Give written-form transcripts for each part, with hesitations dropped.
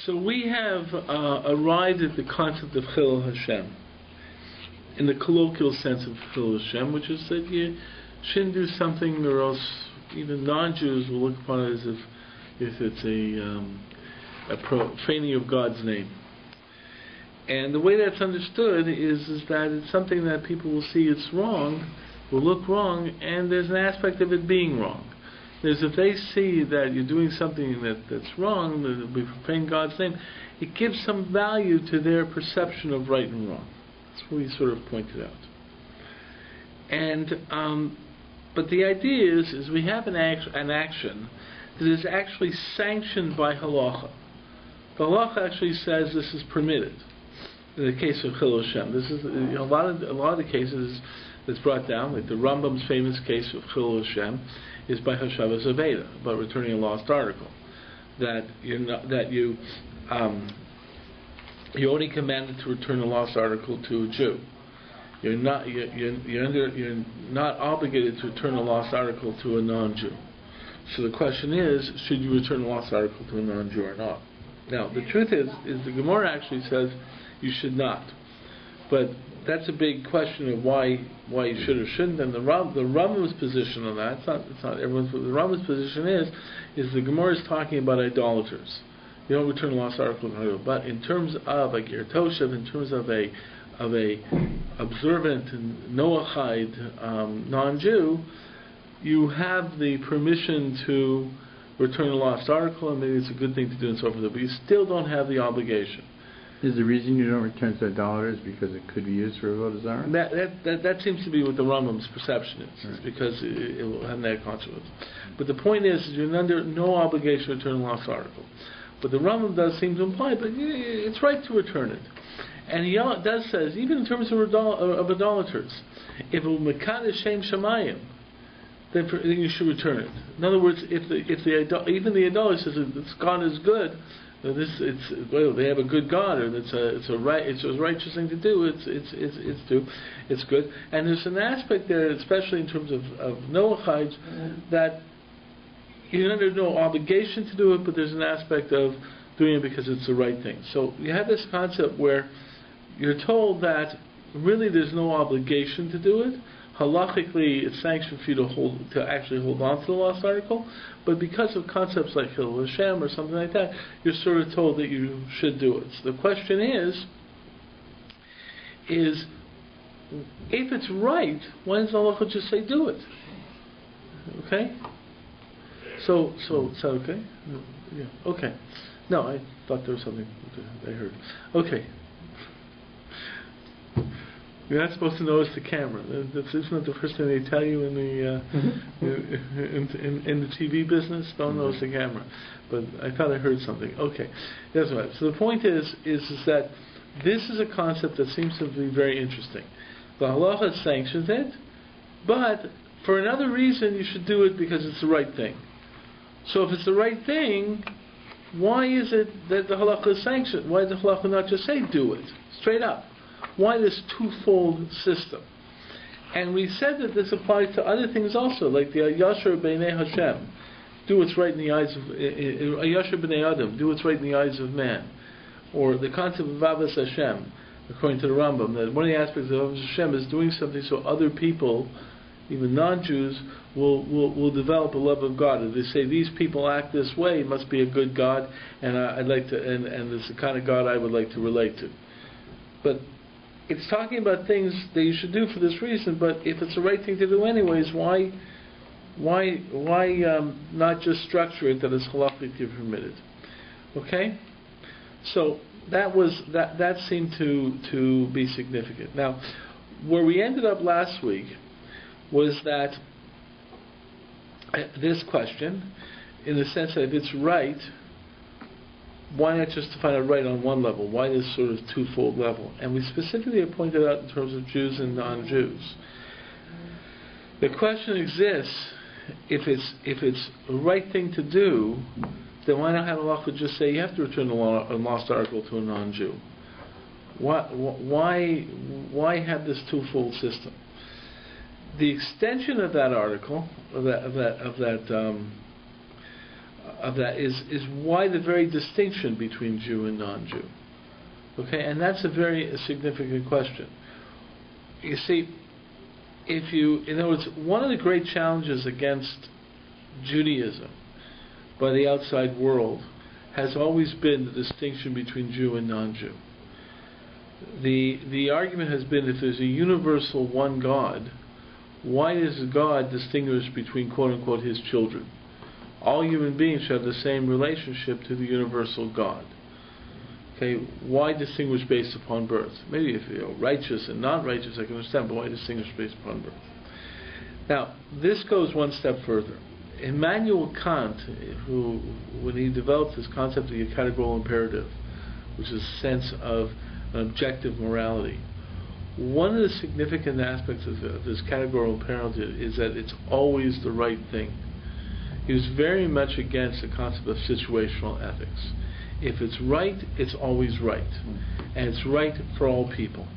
So we have arrived at the concept of Chilul Hashem, in the colloquial sense of Chilul Hashem, which is that you shouldn't do something, or else even non-Jews will look upon it as if it's a profaning of God's name. And the way that's understood is that it's something that people will see it's wrong, will look wrong, and there's an aspect of it being wrong. There's, if they see that you're doing something that's wrong, that we profane God's name, it gives some value to their perception of right and wrong. That's what we sort of pointed out. And but the idea is we have an action that is actually sanctioned by halacha. The halacha actually says this is permitted. In the case of Chilul Hashem, this is a lot of the cases that's brought down, like the Rambam's famous case of Chilul Hashem, is by Hashavas Aveda, about returning a lost article. That you're only commanded to return a lost article to a Jew. You're not obligated to return a lost article to a non-Jew. So the question is, should you return a lost article to a non-Jew or not? Now, the truth is the Gemara actually says you should not. But that's a big question of why you should or shouldn't. And the Rambam's position on that, it's not everyone's. The Rambam's position is the Gemara is talking about idolaters. You don't return a lost article, but in terms of a ger toshav, in terms of a observant and Noachide non-Jew, you have the permission to return a lost article, and maybe it's a good thing to do and so forth. But you still don't have the obligation. Is the reason you don't return to idolaters because it could be used for avodah zarah? That seems to be what the Rambam's perception is. Right. It's because it will have negative consequences. But the point is you're under no obligation to return a lost article. But the Rambam does seem to imply, but it's right to return it. And he does says, even in terms of idolaters, if it will mekadesh shem shamayim, then you should return it. In other words, even the idolater says that God is good, they have a good God, or it's a righteous thing to do. It's good. And there's an aspect there, especially in terms of Noachides, that you're under no obligation to do it, but there's an aspect of doing it because it's the right thing. So you have this concept where you're told that really there's no obligation to do it. Halachically, it's sanctioned for you to actually hold on to the lost article, but because of concepts like Chilul Hashem or something like that, you're sort of told that you should do it. So the question is if it's right, why does the halacha just say do it? Okay? So okay? Yeah. Okay. No, I thought there was something I heard. Okay. You're not supposed to notice the camera. This isn't the first thing they tell you in the TV business. Don't notice the camera. But I thought I heard something. Okay, that's right. So the point is that this is a concept that seems to be very interesting. The halacha sanctions it, but for another reason you should do it because it's the right thing. So if it's the right thing, why is it that the halacha is sanctioned? Why does the halacha not just say do it straight up? Why this twofold system? And we said that this applies to other things also, like the Yasher B'nei Hashem, do what's right in the eyes of Yasher B'nei Adam, do what's right in the eyes of man, or the concept of Avos Hashem, according to the Rambam, that one of the aspects of Avos Hashem is doing something so other people, even non-Jews, will develop a love of God. If they say these people act this way, it must be a good God, and I'd like to, and it's the kind of God I would like to relate to. But it's talking about things that you should do for this reason, but if it's the right thing to do anyways, why not just structure it that it's halachically permitted? Okay? So that seemed to be significant. Now, where we ended up last week was that this question, in the sense that if it's right, why not just define it right on one level? Why this sort of twofold level? And we specifically pointed out in terms of Jews and non-Jews. The question exists, if it's the right thing to do, then why not have halacha just say you have to return a lost article to a non-Jew? Why have this twofold system? The extension of that article, of that is why the very distinction between Jew and non-Jew. Okay, and that's a very significant question. You see, in other words, one of the great challenges against Judaism by the outside world has always been the distinction between Jew and non-Jew. The argument has been, if there's a universal one God, why does God distinguish between quote-unquote His children? All human beings should have the same relationship to the universal God. Okay, why distinguish based upon birth? Maybe if righteous and non-righteous, I can understand, but why distinguish based upon birth? Now, this goes one step further. Immanuel Kant, who, when he developed this concept of the categorical imperative, which is a sense of an objective morality, one of the significant aspects of this categorical imperative is that it's always the right thing. He was very much against the concept of situational ethics. If it's right, it's always right. And it's right for all people.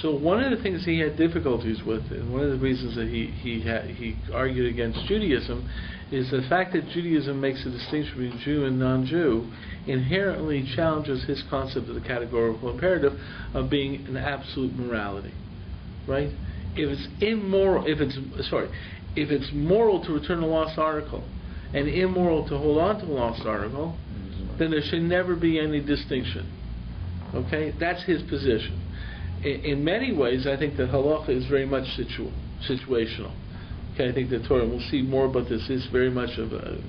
So one of the things he had difficulties with, and one of the reasons that he argued against Judaism, is the fact that Judaism makes a distinction between Jew and non-Jew inherently challenges his concept of the categorical imperative of being an absolute morality. Right? If it's moral to return a lost article and immoral to hold on to a lost article, then there should never be any distinction. Okay? That's his position. In many ways, I think that halacha is very much situational. Okay, I think the Torah, we'll see more about this, is very much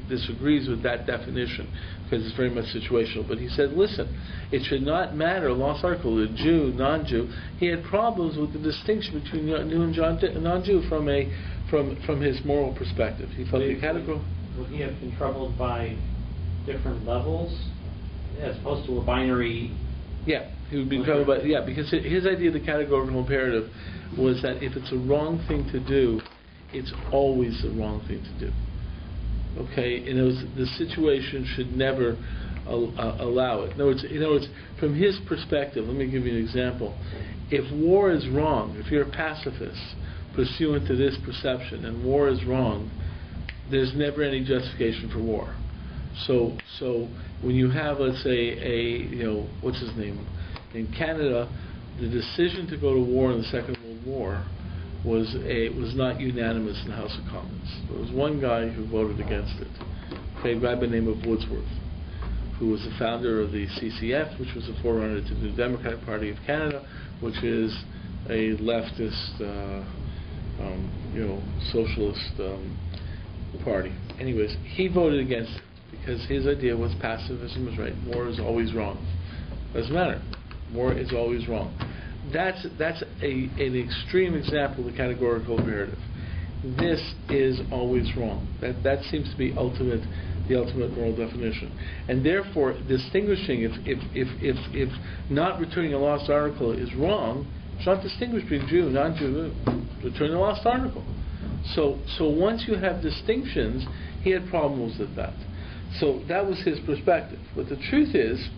disagrees with that definition because it's very much situational. But he said, listen, it should not matter, lost article, the Jew, non-Jew. He had problems with the distinction between Jew and non-Jew from his moral perspective. He felt the category. Would he have been troubled by different levels as opposed to a binary? Yeah, he would be troubled by, because his idea of the categorical imperative was that if it's a wrong thing to do, it's always the wrong thing to do. Okay, the situation should never allow it. In other words, from his perspective, let me give you an example. If war is wrong, if you're a pacifist pursuant to this perception, and war is wrong, there's never any justification for war. So when you have, let's say, what's his name? In Canada, the decision to go to war in the Second World War was not unanimous in the House of Commons. There was one guy who voted against it, a guy by the name of Wordsworth, who was the founder of the CCF, which was a forerunner to the Democratic Party of Canada, which is a leftist, socialist party. Anyways, he voted against it because his idea was pacifism was right. War is always wrong. Doesn't matter. War is always wrong. That's an extreme example of the categorical imperative. This is always wrong. That seems to be the ultimate moral definition. And therefore, distinguishing if not returning a lost article is wrong, it's not distinguished between Jew and non-Jew. Return a lost article. So once you have distinctions, he had problems with that. So that was his perspective. But the truth is,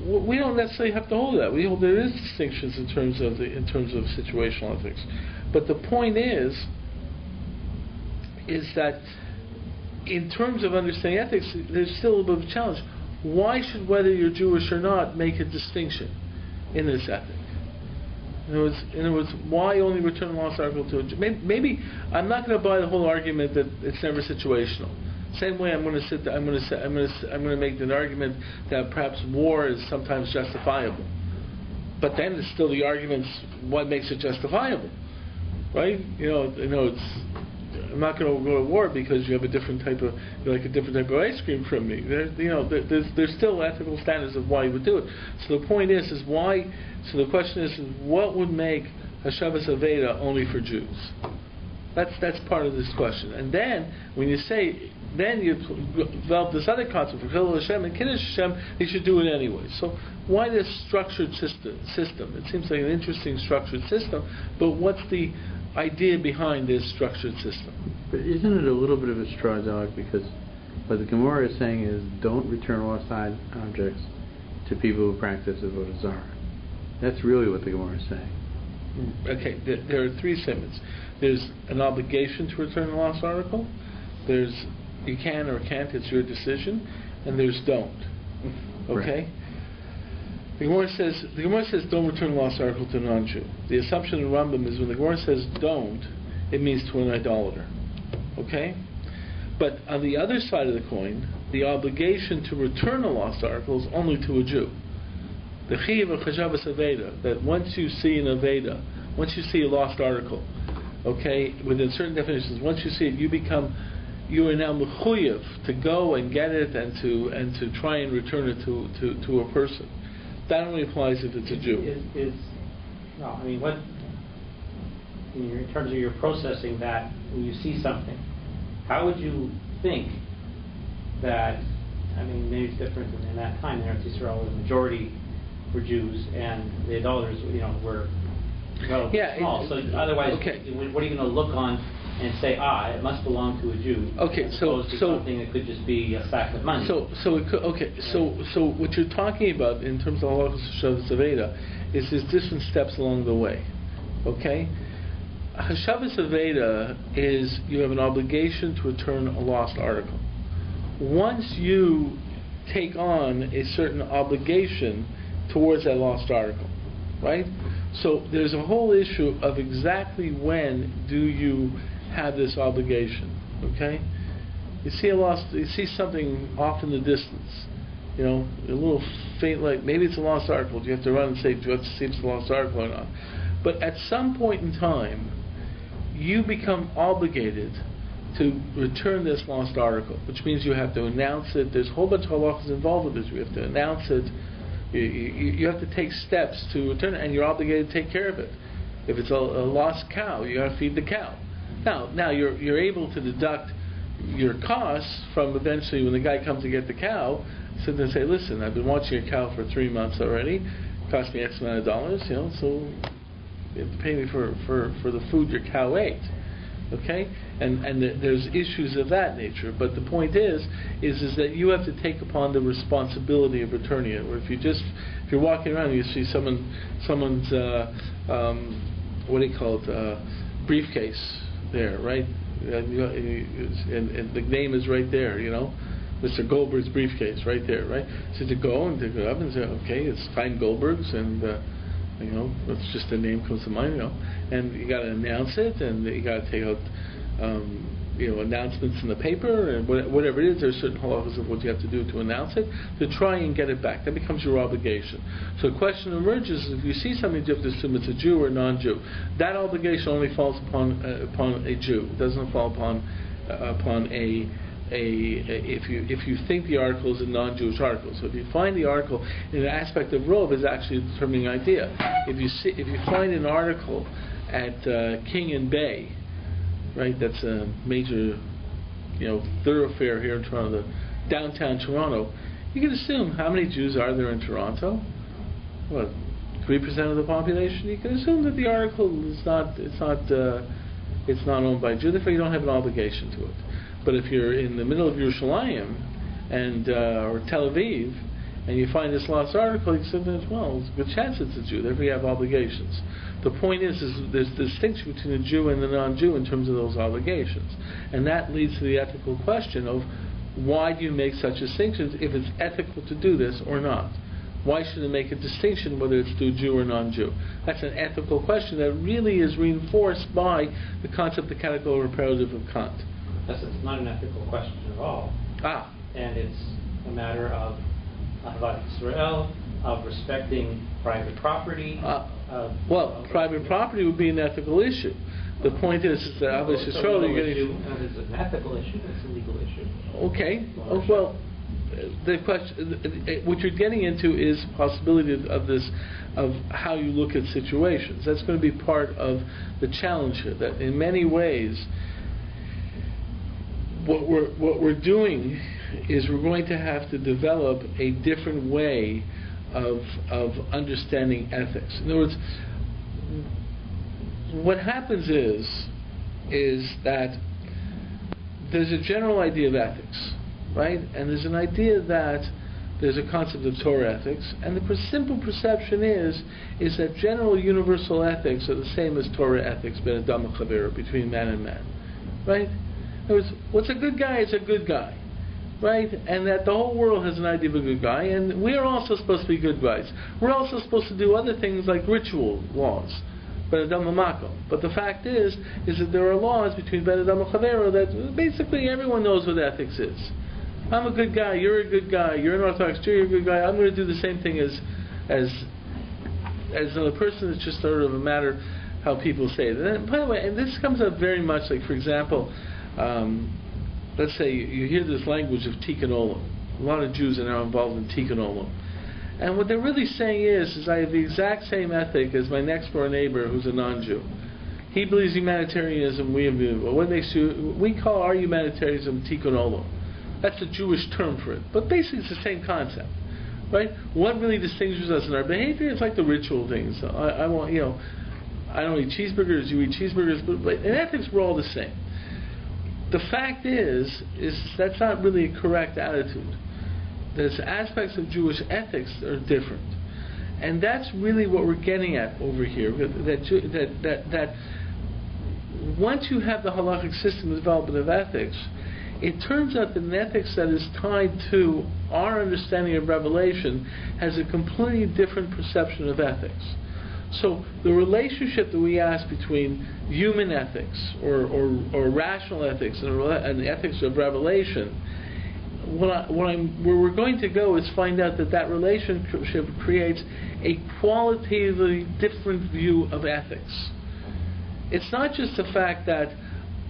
we don't necessarily have to hold that. We hold there is distinctions in terms of situational ethics. But the point is that in terms of understanding ethics, there's still a bit of a challenge. Why should whether you're Jewish or not make a distinction in this ethic? In other words, why only return a lost article to a Jew? Maybe I'm not going to buy the whole argument that it's never situational. Same way, I'm going to make an argument that perhaps war is sometimes justifiable, but then it's still the argument's what makes it justifiable, right? I'm not going to go to war because you have a different type of ice cream from me. There's still ethical standards of why you would do it. So the point is why. So the question is what would make Hashavas Aveda only for Jews? That's part of this question. And then when you say, then you develop this other concept for Chilul Hashem and Kiddush Hashem, they should do it anyway. So why this structured system? It seems like an interesting structured system, but what's the idea behind this structured system? But isn't it a little bit of a straw dog? Because what the Gemara is saying is don't return lost objects to people who practice Avodah Zarah. That's really what the Gemara is saying. Okay, there are three statements. There's an obligation to return a lost article. There's you can or can't, it's your decision, and there's don't. Okay? Right. The Gemara says don't return a lost article to a non-Jew. The assumption in Rambam is when the Gemara says don't, it means to an idolater. Okay? But on the other side of the coin, the obligation to return a lost article is only to a Jew. The Chiyuv of Chashavas Aveda, that once you see an Aveda, once you see a lost article, okay, within certain definitions, once you see it, you are now mechuyev to go and get it and to try and return it to a person. That only applies if it's a Jew. No, I mean, what in terms of your processing that when you see something, how would you think that? I mean, maybe it's different in that time in Eretz Yisrael, the majority were Jews and the idolaters, were relatively small. So otherwise, what are you going to look on and say, it must belong to a Jew? Okay, as opposed to something that could just be a sack of money. So what you're talking about in terms of Halachos Hashavas Aveda is there's different steps along the way. Okay, Hashavas Aveda is you have an obligation to return a lost article. Once you take on a certain obligation towards that lost article, right? So there's a whole issue of exactly when do you have this obligation, okay? You see something off in the distance, a little faint light. Maybe it's a lost article. Do you have to run and say, do you have to see if it's a lost article or not? But at some point in time, you become obligated to return this lost article, which means you have to announce it. There's a whole bunch of halachas involved with this. You have to announce it. You have to take steps to return it, and you're obligated to take care of it. If it's a lost cow, you got to feed the cow. Now you're able to deduct your costs from eventually when the guy comes to get the cow. Sit there and say, listen, I've been watching your cow for 3 months already. It cost me X amount of dollars, so you have to pay me for the food your cow ate. Okay, and there's issues of that nature. But the point is that you have to take upon the responsibility of returning it. Or if you're walking around and you see someone's what do you call it, briefcase there, right? And the name is right there, Mr. Goldberg's briefcase right there, right? So to go and to go up and say, okay, it's Chaim Goldberg's, and that's just the name comes to mind, and you got to announce it, and you got to take out, announcements in the paper, and whatever it is. There's certain halachas of what you have to do to announce it, to try and get it back. That becomes your obligation. So the question emerges: if you see something, you have to assume it's a Jew or a non-Jew. That obligation only falls upon a Jew. It doesn't fall upon if you think the article is a non-Jewish article. So if you find the article in an aspect of Rov is actually a determining idea. If you find an article at King and Bay, right? That's a major, thoroughfare here in Toronto, downtown Toronto. You can assume how many Jews are there in Toronto? What, 3% of the population? You can assume that the article is not owned by a Jew. Therefore, you don't have an obligation to it. But if you're in the middle of Yerushalayim and or Tel Aviv, and you find this lost article, you say, well, there's a good chance it's a Jew. Therefore, you have obligations. The point is there's a distinction between a Jew and a non-Jew in terms of those obligations, and that leads to the ethical question of why do you make such distinctions if it's ethical to do this or not? Why should it make a distinction whether it's to a Jew or non-Jew? That's an ethical question that really is reinforced by the concept of the categorical imperative of Kant. It's not an ethical question at all. And it's a matter of Ahavat Yisrael, of respecting private property. Private property would be an ethical issue. The point is that Ahavat Yisrael, you're getting. It's an ethical issue. It's a legal issue. Okay. The question, what you're getting into is the possibility of this, of how you look at situations. That's going to be part of the challenge here. That in many ways, what we're doing is we're going to have to develop a different way of understanding ethics. In other words, what happens is that there's a general idea of ethics, right? And there's an idea that there's a concept of Torah ethics, and the simple perception is that general universal ethics are the same as Torah ethics, ben adam chavero, between man and man, right? In other words, what's a good guy is a good guy, right? And that the whole world has an idea of a good guy, and we are also supposed to be good guys. We're also supposed to do other things like ritual laws, Ben Adam L'Makom. But the fact is that there are laws between Ben Adam and Chavero that basically everyone knows what ethics is. I'm a good guy, you're a good guy, you're an Orthodox Jew, you're a good guy, I'm going to do the same thing as another person. It's just sort of a matter how people say it. And by the way, and this comes up very much, like for example, let's say you hear this language of Tikkun Olam. A lot of Jews are now involved in Tikkun Olam. And what they're really saying is I have the exact same ethic as my next door neighbor who's a non-Jew. He believes humanitarianism, we call our humanitarianism Tikkun Olam. That's a Jewish term for it. But basically it's the same concept. Right? What really distinguishes us in our behavior is like the ritual things. I don't eat cheeseburgers, you eat cheeseburgers, but in ethics we're all the same. The fact is that's not really a correct attitude. There's aspects of Jewish ethics that are different. And that's really what we're getting at over here. That once you have the halachic system of development of ethics, it turns out that an ethics that is tied to our understanding of revelation has a completely different perception of ethics. So the relationship that we ask between human ethics or rational ethics and the ethics of revelation, where we're going to go is find out that relationship creates a qualitatively different view of ethics. It's not just the fact that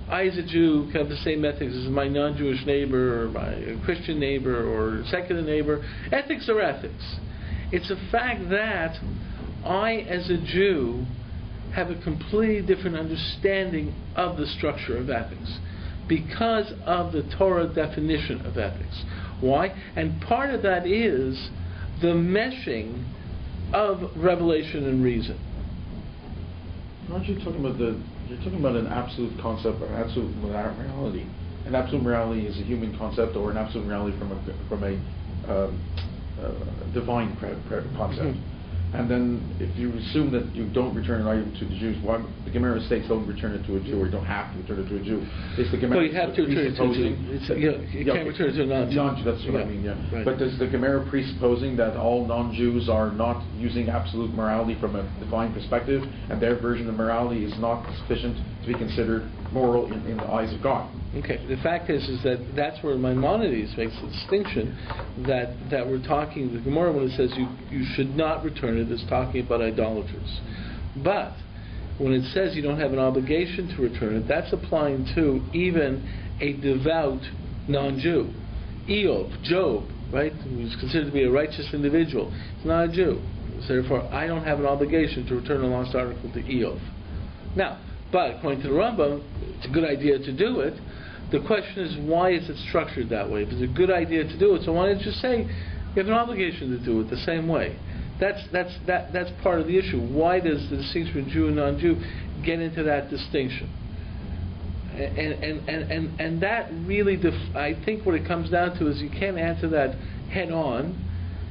I, as a Jew, have the same ethics as my non-Jewish neighbor or my Christian neighbor or secular neighbor. Ethics are ethics. It's a fact that I, as a Jew, have a completely different understanding of the structure of ethics because of the Torah definition of ethics. Why? And part of that is the meshing of revelation and reason. Aren't you talking about you're talking about an absolute concept or an absolute morality? An absolute morality is a human concept, or an absolute morality from a divine concept. Mm-hmm. And then, if you assume that you don't return an item to the Jews, why the Gemara states don't return it to a Jew, or you don't have to return it to a Jew. Is the Gemara you have to return it to a Jew. You can't return it to a non-Jew. Non-Jew, that's what I mean, yeah. Right. But does the Gemara presupposing that all non-Jews are not using absolute morality from a divine perspective, and their version of morality is not sufficient to be considered moral in the eyes of God? Okay, the fact is that's where Maimonides makes the distinction that we're talking, the Gemara when it says you should not return it, is talking about idolaters. But when it says you don't have an obligation to return it, that's applying to even a devout non-Jew. Job, right, who's considered to be a righteous individual, is not a Jew. So therefore, I don't have an obligation to return a lost article to Eov. Now, but according to the Rambam, it's a good idea to do it. The question is, why is it structured that way? If it's a good idea to do it, so why don't you say you have an obligation to do it the same way? That's part of the issue. Why does the distinction between Jew and non-Jew get into that distinction? And that really, I think what it comes down to is you can't answer that head on.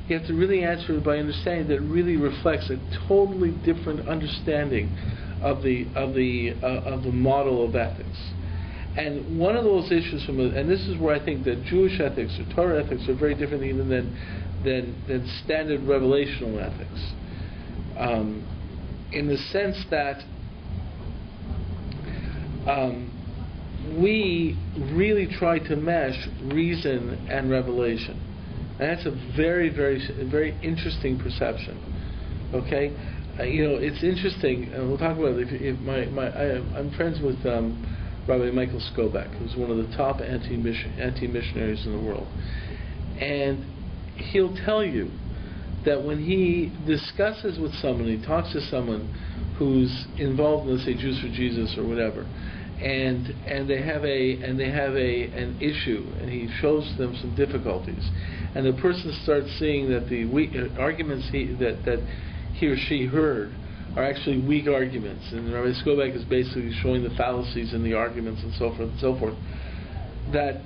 You have to really answer it by understanding that it really reflects a totally different understanding of the model of ethics. And one of those issues and this is where I think that Jewish ethics or Torah ethics are very different even than standard revelational ethics, in the sense that we really try to mesh reason and revelation, and that's a very, very, very interesting perception. Okay, it's interesting, and we'll talk about it. I'm friends with Rabbi Michael Skobek, who's one of the top anti-missionaries in the world, and he'll tell you that when he discusses with someone, he talks to someone who's involved in, let's say, Jews for Jesus or whatever, and they have an issue, and he shows them some difficulties, and the person starts seeing that the arguments that he or she heard are actually weak arguments, and Rabbi Skobek is basically showing the fallacies in the arguments and so forth and so forth. That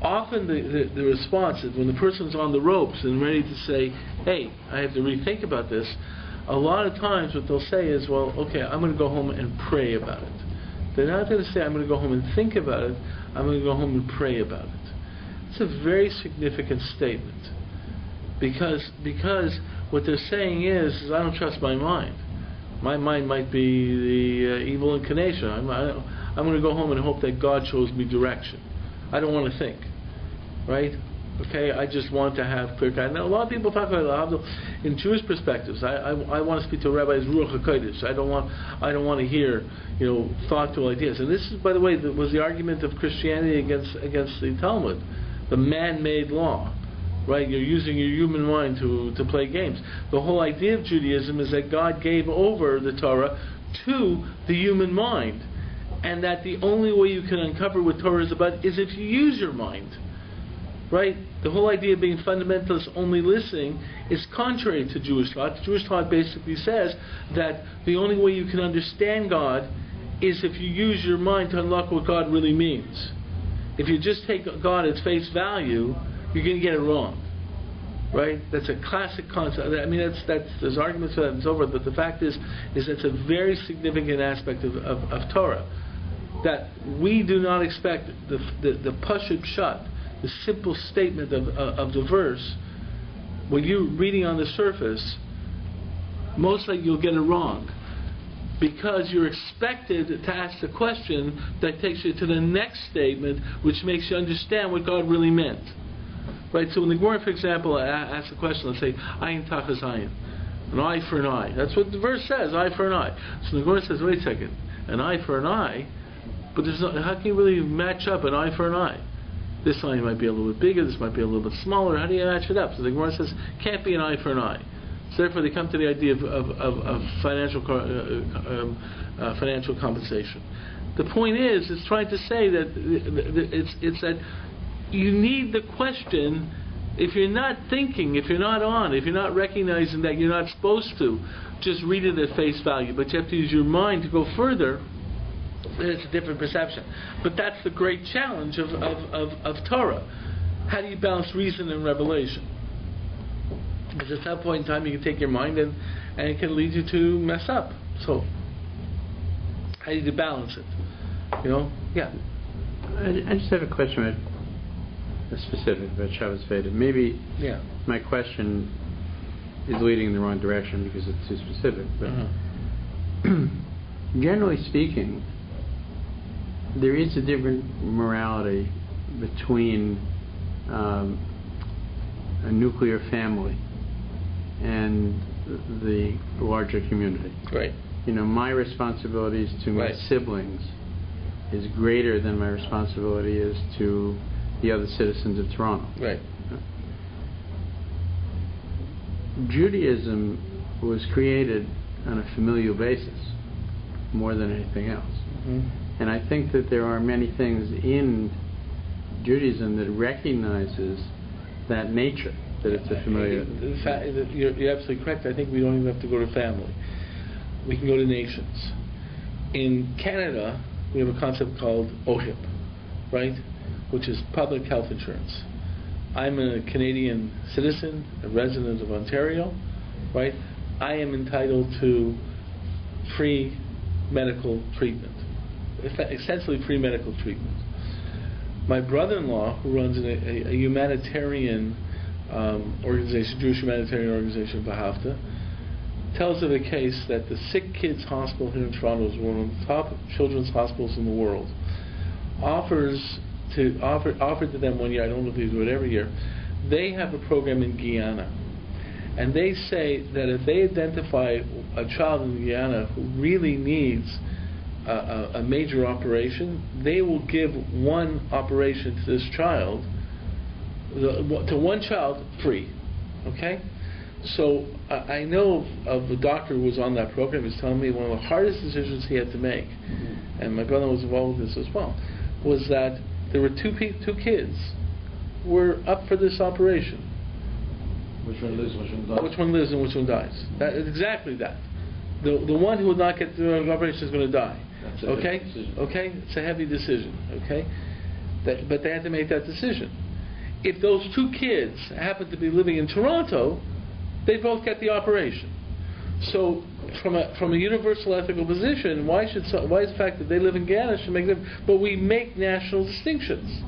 often the response is when the person's on the ropes and ready to say, hey, I have to rethink about this, a lot of times what they'll say is, well, okay, I'm going to go home and pray about it. They're not going to say, I'm going to go home and think about it. I'm going to go home and pray about it. It's a very significant statement, because what they're saying is I don't trust my mind. My mind might be the evil incarnation. I'm going to go home and hope that God shows me direction. I don't want to think, right? Okay, I just want to have clear guidance. Now, a lot of people talk about in Jewish perspectives. I want to speak to rabbis Ruach HaKodesh. I don't want to hear thoughtful ideas. And this is, by the way, was the argument of Christianity against the Talmud, the man-made law. Right, you're using your human mind to play games. The whole idea of Judaism is that God gave over the Torah to the human mind, and that the only way you can uncover what Torah is about is if you use your mind. Right? The whole idea of being fundamentalist, only listening, is contrary to Jewish thought. Jewish thought basically says that the only way you can understand God is if you use your mind to unlock what God really means. If you just take God at face value, you're going to get it wrong, right? That's a classic concept. I mean, there's arguments for that and so forth, but the fact is that's a very significant aspect of Torah, that we do not expect the pashut pshat, the simple statement of the verse. When you're reading on the surface, most likely you'll get it wrong, because you're expected to ask the question that takes you to the next statement, which makes you understand what God really meant. Right, so when the Gemara, for example, asks a question, let's say, ayin tachas ayin, an eye for an eye. That's what the verse says, eye for an eye. So the Gemara says, wait a second, an eye for an eye, but how can you really match up an eye for an eye? This eye might be a little bit bigger, this might be a little bit smaller, how do you match it up? So the Gemara says, can't be an eye for an eye. So therefore they come to the idea of financial compensation. The point is, it's trying to say that it's that you need the question. If you're not thinking, if you're not on, if you're not recognizing that you're not supposed to just read it at face value, but you have to use your mind to go further, then it's a different perception. But that's the great challenge of Torah. How do you balance reason and revelation? Because at that point in time you can take your mind and it can lead you to mess up. So how do you balance it? Yeah. I just have a question about specific about Shabbos Veda. Maybe my question is leading in the wrong direction because it's too specific. But generally speaking, there is a different morality between a nuclear family and the larger community. Right. My responsibilities to my siblings is greater than my responsibility is to the other citizens of Toronto. Right. Judaism was created on a familial basis more than anything else. Mm-hmm. And I think that there are many things in Judaism that recognizes that nature, that it's a familiar... You're absolutely correct. I think we don't even have to go to family. We can go to nations. In Canada, we have a concept called OHIP, right? Which is public health insurance. I'm a Canadian citizen, a resident of Ontario, right? I am entitled to free medical treatment, essentially free medical treatment. My brother-in-law, who runs a humanitarian organization, Jewish humanitarian organization, Vahavta, tells of a case that the Sick Kids Hospital here in Toronto is one of the top children's hospitals in the world. Offered to them one year, I don't know if they do it every year, they have a program in Guyana. And they say that if they identify a child in Guyana who really needs a major operation, they will give one operation to this child, to one child, free. Okay? So I know of a doctor who was on that program. He was telling me one of the hardest decisions he had to make, and my brother was involved with this as well, was that there were two kids were up for this operation. Which one lives, which one dies? Which one lives and which one dies. That is exactly that. The one who will not get the operation is going to die. That's a okay? heavy decision. Okay? It's a heavy decision. Okay? But they had to make that decision. If those two kids happen to be living in Toronto, they both get the operation. So from a universal ethical position, why is the fact that they live in Ghana should make them? But we make national distinctions,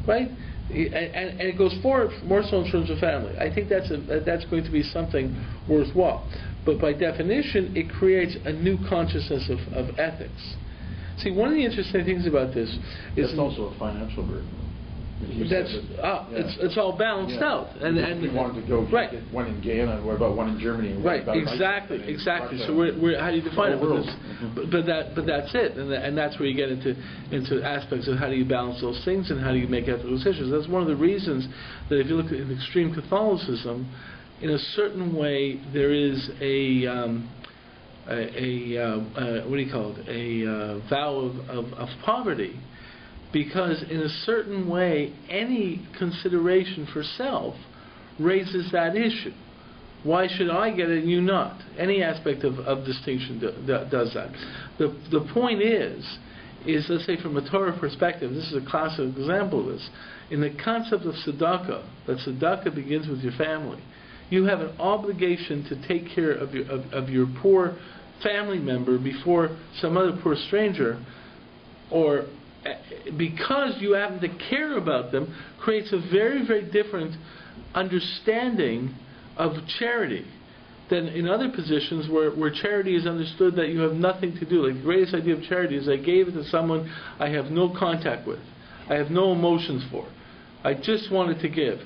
right? And it goes forward more so in terms of family. I think that's going to be something worthwhile. But by definition, it creates a new consciousness of ethics. See, one of the interesting things about this is it's also a financial burden. It's all balanced out, and we wanted to go right. Get one in Ghana, and what about one in Germany? Right, exactly. So we're how do you define it? But that's it, and that's where you get into aspects of how do you balance those things and how do you make ethical decisions. That's one of the reasons that if you look at extreme Catholicism, in a certain way there is a what do you call it? A vow of poverty. Because in a certain way, any consideration for self raises that issue. Why should I get it and you not? Any aspect of distinction does that. The point is, let's say from a Torah perspective, this is a classic example of this. In the concept of tzedakah, that tzedakah begins with your family. You have an obligation to take care of your poor family member before some other poor stranger, or because you happen to care about them, creates a very, very different understanding of charity than in other positions where charity is understood that you have nothing to do. Like the greatest idea of charity is I gave it to someone I have no contact with, I have no emotions for. I just wanted to give.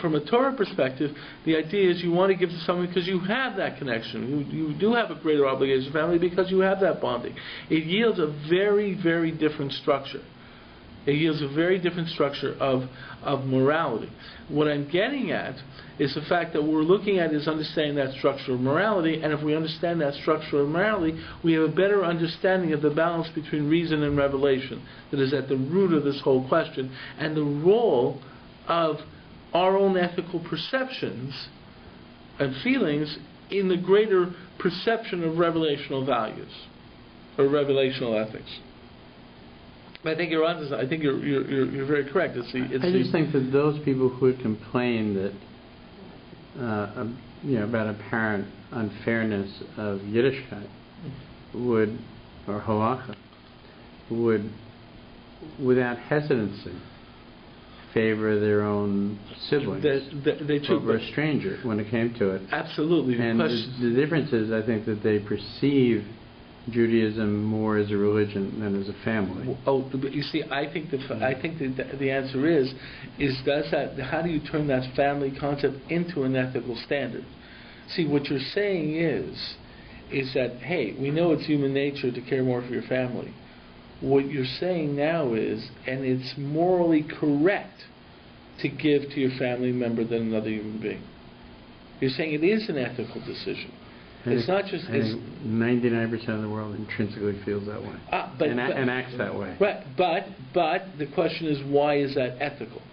From a Torah perspective, the idea is you want to give to someone because you have that connection. You do have a greater obligation to family because you have that bonding. It yields a very, very different structure. It yields a very different structure of morality. What I'm getting at is the fact that what we're looking at is understanding that structure of morality, and if we understand that structure of morality, we have a better understanding of the balance between reason and revelation that is at the root of this whole question, and the role of our own ethical perceptions and feelings in the greater perception of revelational values or revelational ethics. I think you're onto. I think you're very correct. I just think that those people who would complain that about apparent unfairness of Yiddishkeit would, or halacha, would, without hesitancy, favor their own siblings over a stranger when it came to it. Absolutely. And the difference is, I think, that they perceive Judaism more as a religion than as a family. Oh, you see, I think the answer is does that? How do you turn that family concept into an ethical standard? See, what you're saying is that, hey, we know it's human nature to care more for your family. What you're saying now is, and it's morally correct to give to your family member than another human being. You're saying it is an ethical decision. It's not just. 99% of the world intrinsically feels that way, and acts that way. Right, but the question is, why is that ethical?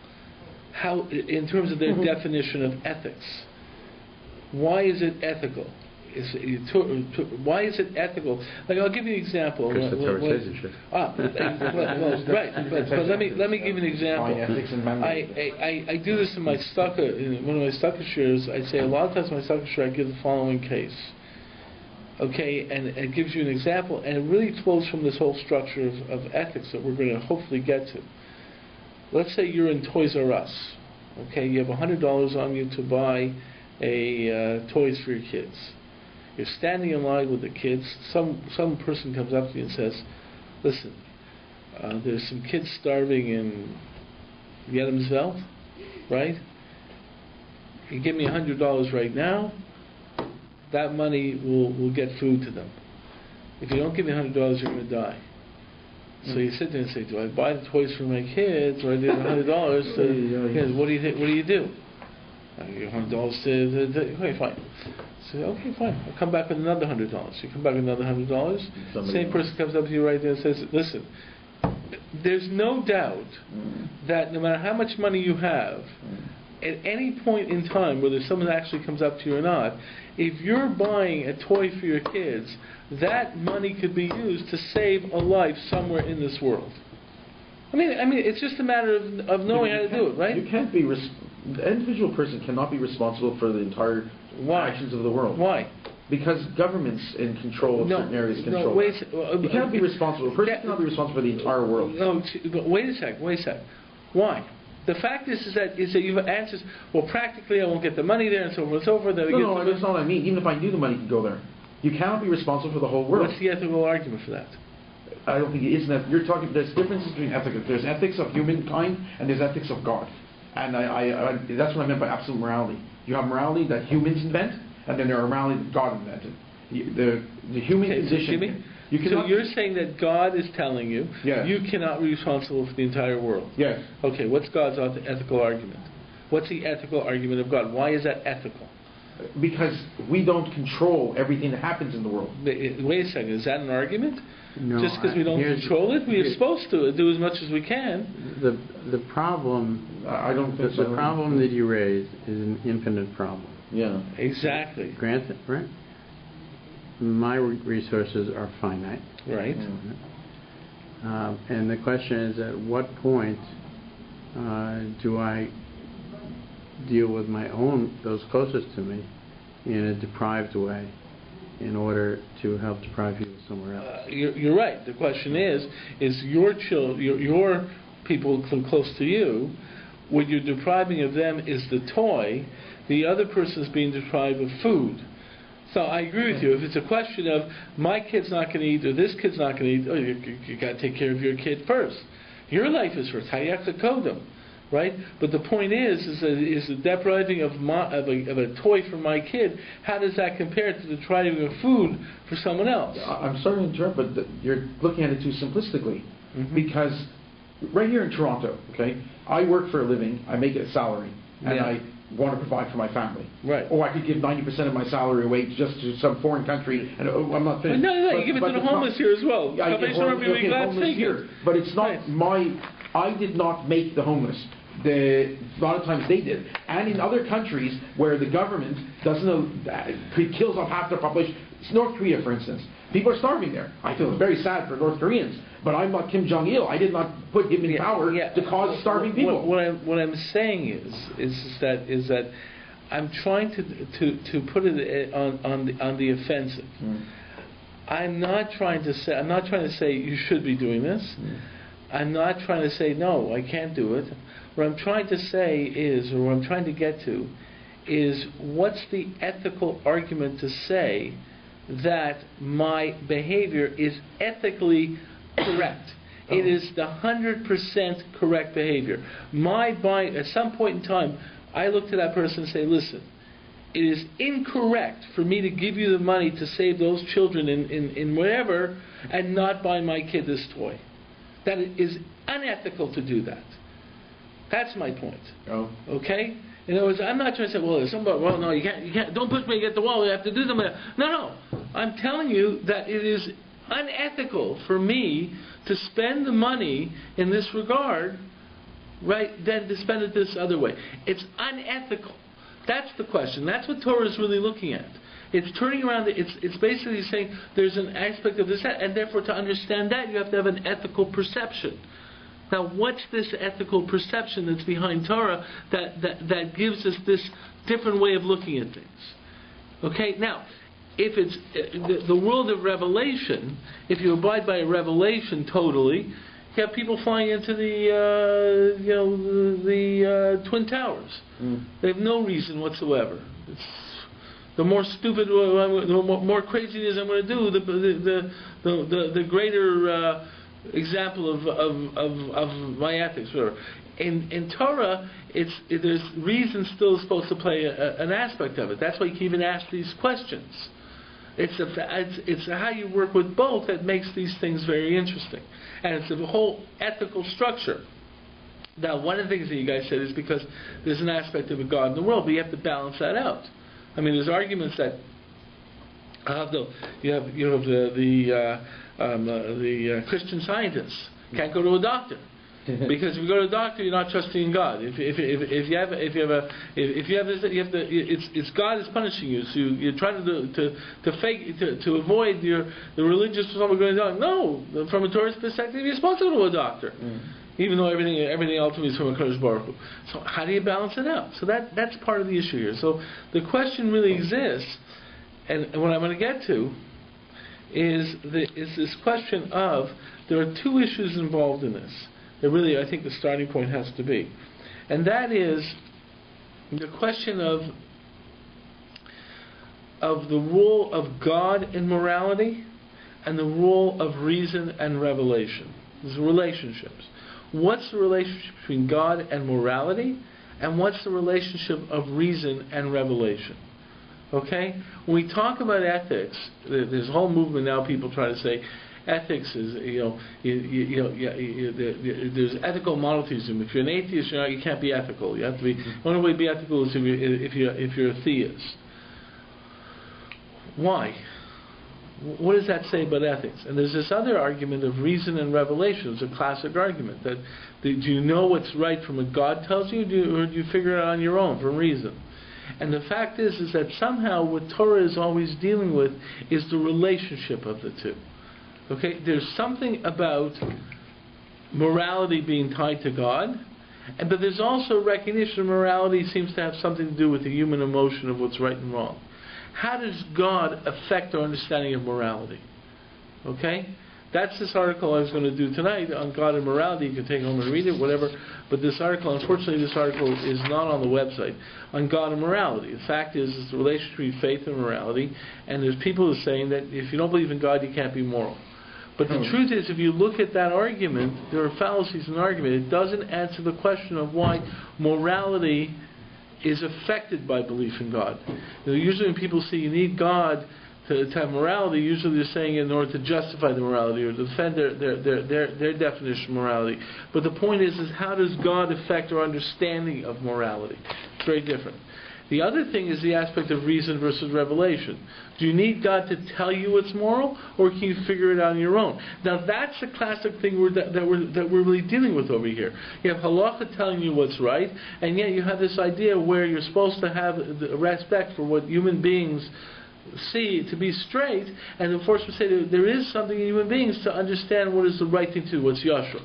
How, in terms of their definition of ethics, why is it ethical? Why is it ethical? Like, I'll give you an example. Because the Torah says it should. Right. But let me give you an example. I do this in my one of my stucca shares. I say a lot of times in my stucca share I give the following case. Okay, and it gives you an example, and it really flows from this whole structure of ethics that we're going to hopefully get to. Let's say you're in Toys R Us. Okay, you have $100 on you to buy toys for your kids. You're standing in line with the kids. Some person comes up to you and says, "Listen, there's some kids starving in Yedemsveld, right? You give me $100 right now. That money will get food to them. If you don't give me $100, you're going to die." So you sit there and say, "Do I buy the toys for my kids, or I give $100 what do you think? What do you do? I give $100 to okay, fine." So okay, fine. I'll come back with another $100. You come back with another $100. Same person comes up to you right there and says, "Listen, there's no doubt that no matter how much money you have, at any point in time, whether someone actually comes up to you or not, if you're buying a toy for your kids, that money could be used to save a life somewhere in this world." I mean, it's just a matter of knowing how to do it, right? You can't be the individual person cannot be responsible for the entire actions of the world. Why? Because governments in control of certain areas control. You cannot be responsible. A person cannot be responsible for the entire world. No, but wait a second. Why? The fact is that you've answers. Well, practically, I won't get the money there, and so forth and so forth. No, that's not what I mean. Even if I knew the money could go there, you cannot be responsible for the whole world. What's the ethical argument for that? I don't think it is. You're talking. There's differences between ethics. There's ethics of humankind, and there's ethics of God. And that's what I meant by absolute morality. You have morality that humans invent, and then there are morality that God invented. The human condition. So you're saying that God is telling you yes. you cannot be responsible for the entire world. Yes. Okay, what's God's ethical argument? What's the ethical argument of God? Why is that ethical? Because we don't control everything that happens in the world. Wait a second, is that an argument? No, just because we don't control it, we're supposed to do as much as we can. The problem, I don't think the problem that you raised is an infinite problem. Yeah. Exactly. Granted, right? My resources are finite. Right. And the question is, at what point do I deal with those closest to me in a deprived way in order to help deprive people somewhere else? You're right. The question is your people close to you, what you're depriving of them is the toy, the other person's being deprived of food. So I agree with you. If it's a question of my kid's not going to eat or this kid's not going to eat, you got to take care of your kid first. Your life is first. Hayachakodem, right? But the point is the depriving of a toy for my kid. How does that compare to the depriving of food for someone else? I'm sorry to interrupt, but you're looking at it too simplistically. Mm-hmm. Because right here in Toronto, okay, I work for a living. I make a salary, and I want to provide for my family. Right. Or I could give 90% of my salary away just to some foreign country, and I'm not finished. No, you give it to the homeless here as well. I give homeless here, but it's not I did not make the homeless. A lot of times they did. And in other countries where the government kills off half their population, it's North Korea, for instance. People are starving there. I feel very sad for North Koreans, but I'm not Kim Jong-il. I did not put him in power to cause starving people. What I'm saying is that I'm trying to put it on the offensive. I'm not trying to say you should be doing this. I'm not trying to say no, I can't do it. What I'm trying to say is, or what I'm trying to get to, is what's the ethical argument to say that my behavior is ethically correct? It is the 100% correct behavior. At some point in time, I look to that person and say, listen, it is incorrect for me to give you the money to save those children in whatever and not buy my kid this toy. That it is unethical to do that. That's my point. Oh. Okay? In other words, I'm not trying to say, no, you can't, don't push me against the wall, you have to do them. No. I'm telling you that it is unethical for me to spend the money in this regard, right, than to spend it this other way. It's unethical. That's the question. That's what Torah is really looking at. It's turning around, it's basically saying there's an aspect of this, and therefore to understand that you have to have an ethical perception. Now, what's this ethical perception that's behind Torah that gives us this different way of looking at things? Okay, now, if it's the world of revelation, if you abide by a revelation totally, you have people flying into the Twin Towers. They have no reason whatsoever. The more stupid, the more craziness I'm going to do, the greater example of my ethics. Whatever. In Torah, there's reason still supposed to play an aspect of it. That's why you can even ask these questions. It's how you work with both that makes these things very interesting, and it's the whole ethical structure. Now, one of the things that you guys said is because there's an aspect of a God in the world, but you have to balance that out. I mean, there's arguments that you have the Christian scientists can't go to a doctor because if you go to a doctor, you're not trusting in God. If you have this, you have to. It's God is punishing you, so you're trying to avoid the religious someone going down. No, from a Torah's perspective, you're supposed to go to a doctor. Even though everything ultimately is from a Kodesh Baruch Hu. So how do you balance it out? So that's part of the issue here. So the question really exists, And what I'm going to get to is this question of, there are two issues involved in this. That really, I think, the starting point has to be. And that is the question of the role of God in morality and the role of reason and revelation. These are relationships. What's the relationship between God and morality, and what's the relationship of reason and revelation? Okay? When we talk about ethics, there's a whole movement now, people try to say ethics is, there's ethical monotheism. If you're an atheist, you can't be ethical. You have to be, the only way to be ethical is if you're a theist. Why? What does that say about ethics? And there's this other argument of reason and revelation. It's a classic argument that do you know what's right from what God tells you, or do you figure it out on your own from reason? And the fact is that somehow what Torah is always dealing with is the relationship of the two. Okay, there's something about morality being tied to God, but there's also recognition morality seems to have something to do with the human emotion of what's right and wrong. How does God affect our understanding of morality? Okay? That's this article I was going to do tonight on God and morality. You can take it home and read it, whatever. But this article, unfortunately, this article is not on the website, on God and morality. The fact is, it's the relationship between faith and morality, and there's people who are saying that if you don't believe in God, you can't be moral. But the truth is, if you look at that argument, there are fallacies in the argument. It doesn't answer the question of why morality is affected by belief in God. Usually when people say you need God to have morality, usually they're saying it in order to justify the morality or to defend their definition of morality. But the point is how does God affect our understanding of morality? It's very different. The other thing is the aspect of reason versus revelation. Do you need God to tell you what's moral, or can you figure it out on your own? Now that's the classic thing that we're really dealing with over here. You have halacha telling you what's right, and yet you have this idea where you're supposed to have respect for what human beings see to be straight, and of course we say that there is something in human beings to understand what is the right thing to do, what's yashar.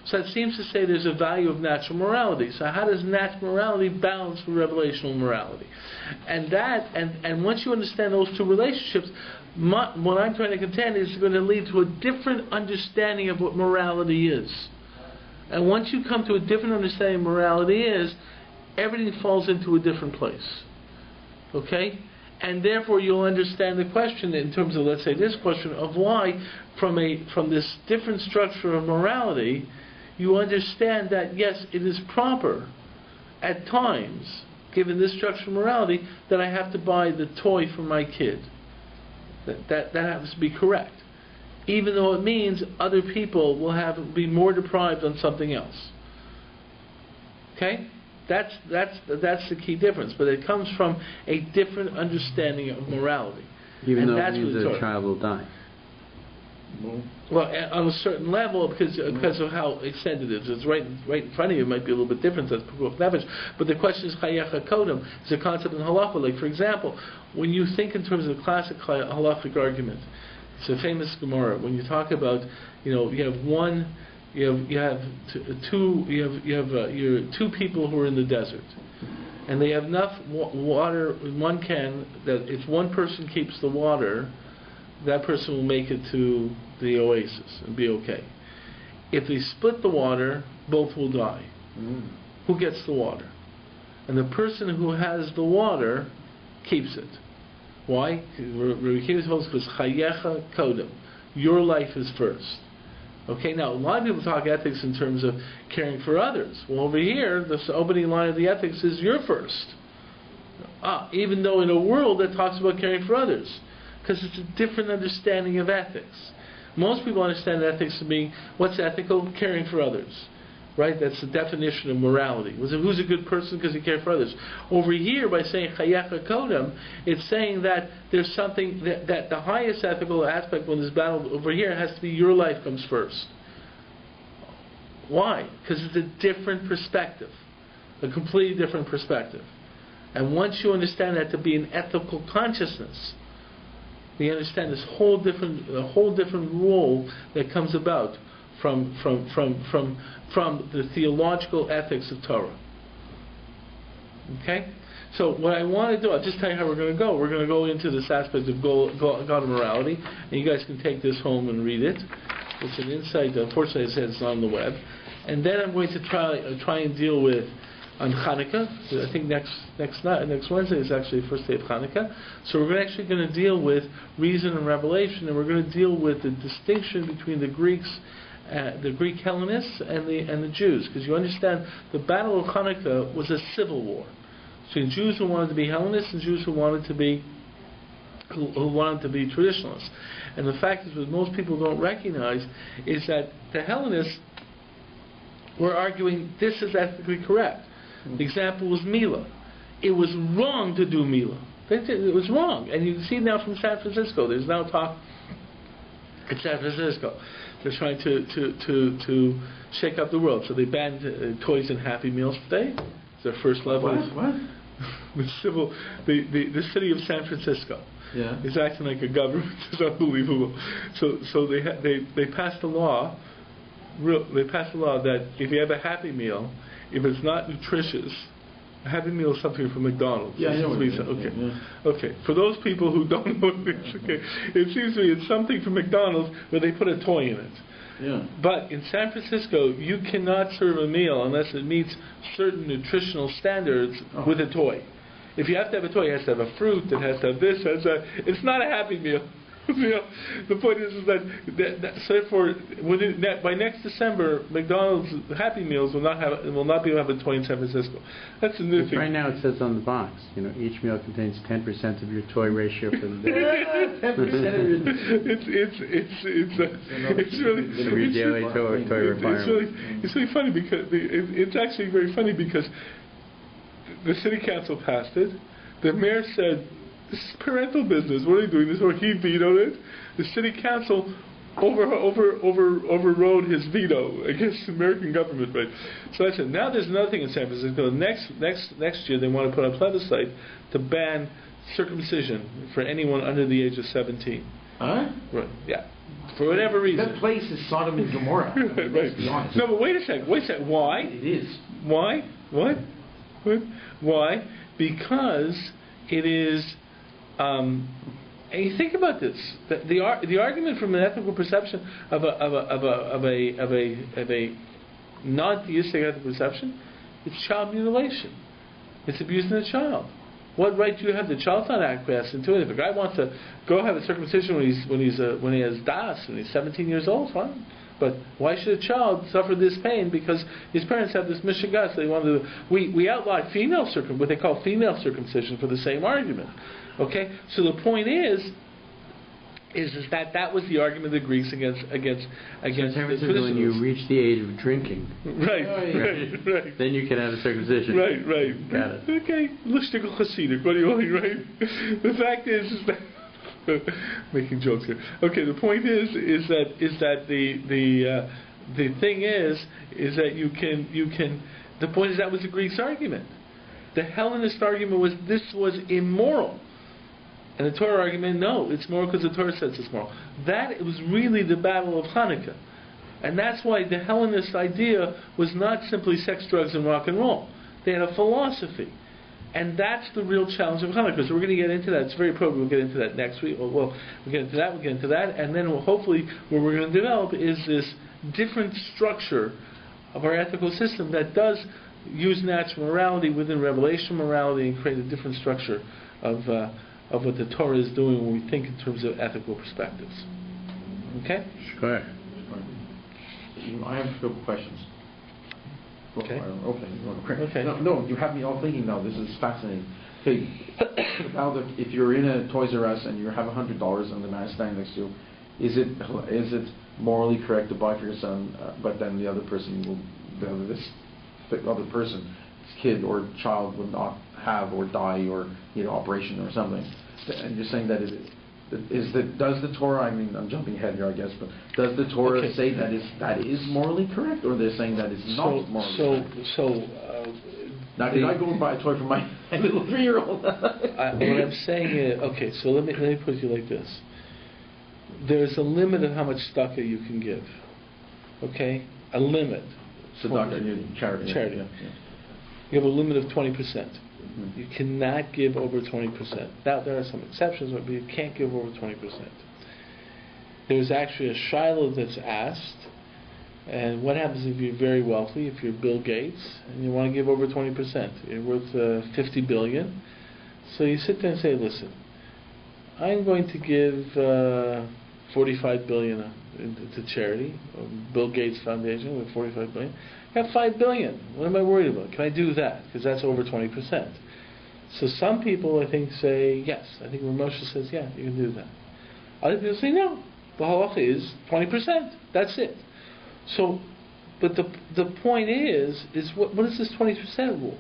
So that seems to say there's a value of natural morality. So how does natural morality balance with revelational morality? And once you understand those two relationships, what I'm trying to contend is going to lead to a different understanding of what morality is. And once you come to a different understanding of morality is, everything falls into a different place. Okay? And therefore you'll understand the question in terms of, let's say, this question of why from this different structure of morality, you understand that yes, it is proper at times, given this structure of morality, that I have to buy the toy for my kid. That happens to be correct, even though it means other people will be more deprived on something else. Okay, that's the key difference. But it comes from a different understanding of morality, even though it means that a child will die. Well, on a certain level, because of how extended it is. It's right in front of you. It might be a little bit different. That's pikuach nefesh. But the question is chayecha kodem. It's a concept in halacha. Like, for example, when you think in terms of the classic halachic argument, it's a famous Gemara. When you talk about, you have two people who are in the desert, and they have enough water in one can that if one person keeps the water, that person will make it to the oasis and be okay. If they split the water, both will die. Who gets the water? And the person who has the water keeps it. Why? Because chayecha kodem. Your life is first. Okay, now a lot of people talk ethics in terms of caring for others. Well, over here, the opening line of the ethics is you're first. Even though in a world that talks about caring for others. Because it's a different understanding of ethics. Most people understand ethics to be, what's ethical? Caring for others. Right? That's the definition of morality. Who's a good person because he cares for others? Over here, by saying chayecha kodem, it's saying that there's something, that the highest ethical aspect when this battle over here has to be your life comes first. Why? Because it's a different perspective. A completely different perspective. And once you understand that to be an ethical consciousness, we understand this whole different role that comes about from the theological ethics of Torah. Okay, So what I want to do, I'll just tell you how we're going to go. We're going to go into this aspect of God and morality, and you guys can take this home and read it. It's an insight. Unfortunately, it says it's on the web. And then I'm going to try and deal with on Hanukkah. I think next Wednesday is actually the first day of Hanukkah. So we're actually going to deal with reason and revelation, and we're going to deal with the distinction between the Greeks, the Greek Hellenists, and the Jews. Because you understand, the Battle of Hanukkah was a civil war between Jews who wanted to be Hellenists and Jews who wanted to be traditionalists. And the fact is, what most people don't recognize is that the Hellenists were arguing this is ethically correct. The example was Mila. It was wrong to do Mila. It was wrong. And you can see now from San Francisco, there's now talk in San Francisco. They're trying to shake up the world. So they banned toys and Happy Meals today. It's their first level. What? The city of San Francisco is acting like a government. It's unbelievable. So they passed a law. They passed a law that if you have a Happy Meal, if it's not nutritious, a Happy Meal is something from McDonald's. Yeah, I know what it is. Okay. Yeah. Okay. For those people who don't know what it is, okay, it seems to me it's something from McDonald's where they put a toy in it. Yeah. But in San Francisco, you cannot serve a meal unless it meets certain nutritional standards with a toy. If you have to have a toy, it has to have a fruit, it has to have this, it has to have, it's not a Happy Meal. The point is that so therefore, by next December, McDonald's Happy Meals will not be able to have a toy in San Francisco. That's a new thing. Right now, it says on the box, each meal contains 10% of your toy ratio for the day. 10% of your... It's really daily toy requirement. It's really funny because it's actually very funny because the city council passed it. The mayor said, "This is parental business. What are you doing this?" Or he vetoed it. The city council overrode his veto against the American government. Right. So I said, now there's another thing in San Francisco. Next year they want to put on a plebiscite to ban circumcision for anyone under the age of 17. Huh? Right. Yeah. For whatever reason. That place is Sodom and Gomorrah. Right. Let's be honest. No, but wait a second. Why? It is. Why? What? Why? Because it is. And you think about this. The argument from an ethical perception of a non-theistic ethical perception, it's child mutilation. It's abusing the child. What right do you have? The child's not acquiescing to it. If a guy wants to go have a circumcision when he has das, when he's 17 years old, fine. But why should a child suffer this pain because his parents have this mishigas? They wanted to. We outlawed what they call female circumcision for the same argument. Okay, so the point is that was the argument of the Greeks against the when you reach the age of drinking. Right. Then you can have a circumcision. Right. Got it. Okay, Lushtigal Hasidic. What do you want, right? The fact is that making jokes here. Okay, the point is that the thing is that you can. The point is that was the Greeks' argument. The Hellenist argument was this was immoral. And the Torah argument, no, it's moral because the Torah says it's moral. That was really the battle of Hanukkah. And that's why the Hellenist idea was not simply sex, drugs, and rock and roll. They had a philosophy. And that's the real challenge of Hanukkah. So we're going to get into that. It's very probable we'll get into that next week. Well, we'll get into that. And then hopefully what we're going to develop is this different structure of our ethical system that does use natural morality within revelation morality and create a different structure of what the Torah is doing when we think in terms of ethical perspectives. Okay? Sure. I have a couple questions. Okay. Okay. No, you have me all thinking now. This is fascinating. Okay. Now, if you're in a Toys R Us and you have $100 and the man standing next to you, is it morally correct to buy for your son, but then the other person this other person, this kid or child, will not have or die or need an operation or something? And you're saying that does the Torah? I mean, I'm jumping ahead here, I guess, but does the Torah say that is morally correct, or they're saying that it's not morally correct? Now, can I go and buy a toy for my little 3-year-old? What I'm saying is, okay, so let me put it like this. There's a limit of how much tzedakah you can give. Okay? A limit. Tzedakah, charity. Yeah. You have a limit of 20%. You cannot give over 20%. Now, there are some exceptions, but you can't give over 20%. There's actually a shiloh that's asked, and what happens if you're very wealthy, if you're Bill Gates, and you want to give over 20%? You're worth 50 billion. So you sit there and say, listen, I'm going to give 45 billion to charity, Bill Gates Foundation with 45 billion. I got 5 billion. What am I worried about? Can I do that? Because that's over 20%. So some people, I think, say yes. I think Ramosha says, yeah, you can do that. Other people say no. The halacha is 20%. That's it. So, but the point is what is this 20% rule?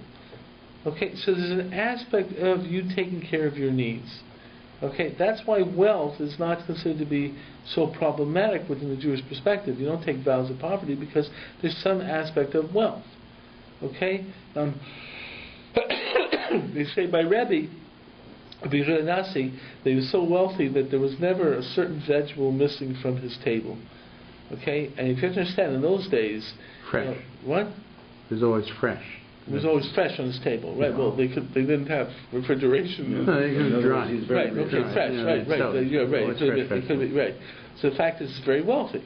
Okay, so there's an aspect of you taking care of your needs. Okay, that's why wealth is not considered to be so problematic within the Jewish perspective. You don't take vows of poverty because there's some aspect of wealth. Okay, they say by Rebbe Nasi, that he was so wealthy that there was never a certain vegetable missing from his table. Okay, and if you understand, in those days, fresh. What? It was always fresh. It was always fresh on his table, right? Well, they didn't have refrigeration. No, it was dry. Right. Okay, fresh. Right. Yeah, right. It could be right. So the fact is, he's very wealthy.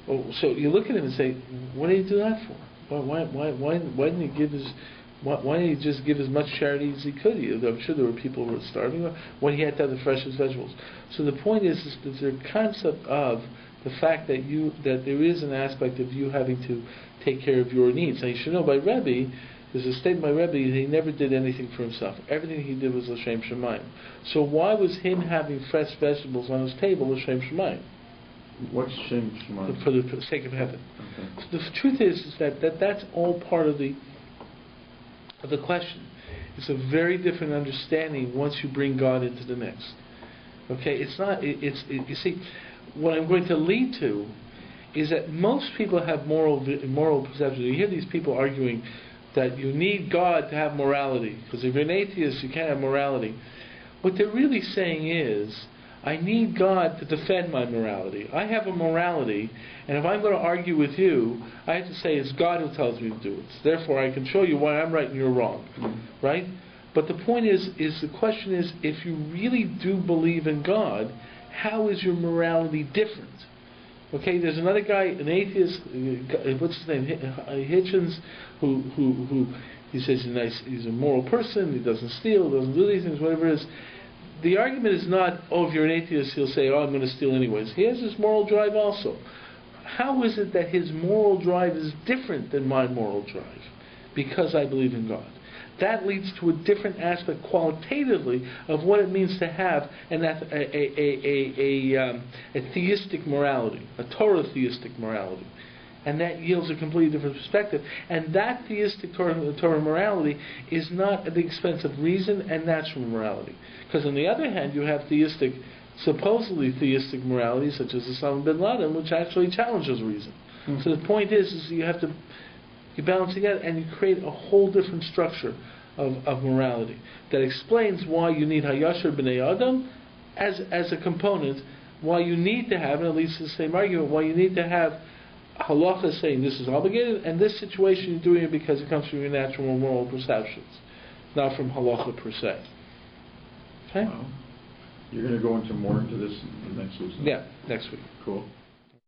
So you look at him and say, "What did he do that for? Why didn't he give his? Why didn't he just give as much charity as he could? I'm sure there were people who were starving when he had to have the freshest vegetables. So the point is the concept of the fact that there is an aspect of you having to take care of your needs. Now you should know by Rebbe, there's a statement by Rebbe that he never did anything for himself. Everything he did was l'shem shamayim. So why was him having fresh vegetables on his table l'shem shamayim? What's shem shamayim? For the sake of heaven. Okay. So the truth is that that's all part of the question. It's a very different understanding once you bring God into the mix. Okay, it's not. You see, what I'm going to lead to is that most people have moral perceptions. You hear these people arguing that you need God to have morality, because if you're an atheist, you can't have morality. What they're really saying is, I need God to defend my morality. I have a morality, and if I'm going to argue with you, I have to say it's God who tells me to do it. Therefore, I can show you why I'm right and you're wrong. Right? But the point is the question is, if you really do believe in God, how is your morality different? Okay, there's another guy, an atheist, what's his name, Hitchens, who he says he's a moral person, he doesn't steal, doesn't do these things, whatever it is. The argument is not, if you're an atheist, he'll say, I'm going to steal anyways. He has this moral drive also. How is it that his moral drive is different than my moral drive? Because I believe in God. That leads to a different aspect qualitatively of what it means to have a theistic morality, a Torah theistic morality. And that yields a completely different perspective. And that theistic Torah morality is not at the expense of reason and natural morality. Because on the other hand, you have supposedly theistic morality, such as Osama bin Laden, which actually challenges reason. So the point is you have to balance together and you create a whole different structure of morality that explains why you need Hayashar B'nai Adam as a component, why you need to have, and it leads to the same argument, why you need to have halacha saying this is obligated, and this situation you're doing it because it comes from your natural moral perceptions, not from halacha per se. Okay? Wow. You're going to go more into this next week? Yeah, next week. Cool.